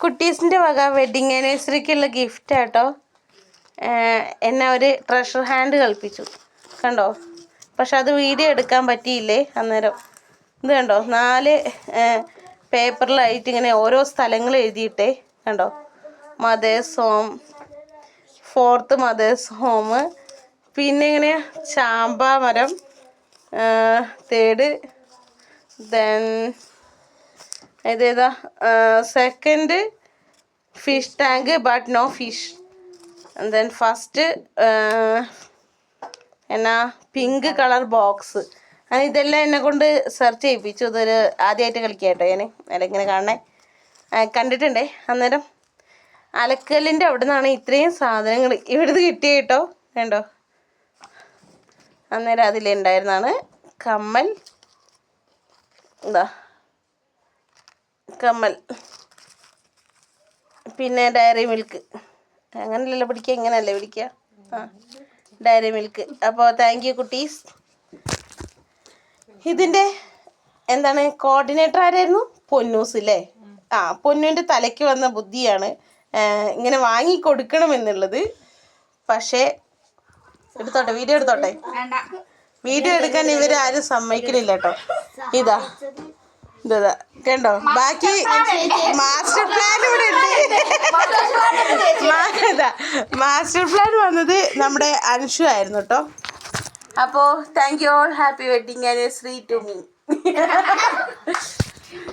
കുട്ടീസിൻ്റെ വക wedding ആനിവേഴ്സറിക്കുള്ള gift ആട്ടോ. എന്നെ ഒരു ട്രഷർ ഹാൻഡ് കളിപ്പിച്ചു കണ്ടോ. പക്ഷെ അത് വീഡിയോ എടുക്കാൻ പറ്റിയില്ലേ അന്നേരം. ഇത് കണ്ടോ 4 പേപ്പറിലായിട്ട് ഇങ്ങനെ ഓരോ സ്ഥലങ്ങൾ എഴുതിയിട്ടേ കണ്ടോ. Mothers home, 4th mothers home, പിന്നെ ഇങ്ങനെ ചാമ്പ മരം, 3rd ദെൻ ഇതേതാ 2nd fish tank but no fish, then first എന്നാ പിങ്ക് കളർ ബോക്സ്. ഇതെല്ലാം എന്നെ കൊണ്ട് സെർച്ച് ചെയ്യിപ്പിച്ചു. ഇതൊരു ആദ്യമായിട്ട് കളിക്കാം കേട്ടോ ഞാൻ. അതിലിങ്ങനെ കാണണേ കണ്ടിട്ടുണ്ടേ. അന്നേരം അലക്കലിൻ്റെ അവിടെ നിന്നാണ് ഇത്രയും സാധനങ്ങൾ ഇവിടുന്ന് കിട്ടിയ കേട്ടോ. കണ്ടോ. അന്നേരം അതിലുണ്ടായിരുന്നാണ് കമ്മൽ. എന്താ കമ്മൽ, പിന്നെ ഡയറി മിൽക്ക്. അങ്ങനെയല്ലല്ലോ പിടിക്കുക, ഇങ്ങനെയല്ലേ പിടിക്കുക. Dairy Milk. അപ്പോൾ താങ്ക് യു കുട്ടീസ്. ഇതിൻ്റെ എന്താണ് കോർഡിനേറ്റർ ആരായിരുന്നു? പൊന്നൂസ് അല്ലേ. പൊന്നുവിൻ്റെ തലയ്ക്ക് വന്ന ബുദ്ധിയാണ് ഇങ്ങനെ വാങ്ങിക്കൊടുക്കണമെന്നുള്ളത്. പക്ഷേ എടുത്തോട്ടെ, വീഡിയോ എടുത്തോട്ടെ. വീഡിയോ എടുക്കാൻ ഇവരാരും സമ്മതിക്കണില്ല കേട്ടോ. ഇതാ കണ്ടോ. ബാക്കി മാസ്റ്റർ പ്ലാൻ ഇവിടെ ഉണ്ട്. മാസ്റ്റർ പ്ലാൻ വന്നത് നമ്മുടെ അൻഷു ആയിരുന്നു കേട്ടോ. അപ്പോൾ thank you all. Happy wedding anniversary to me.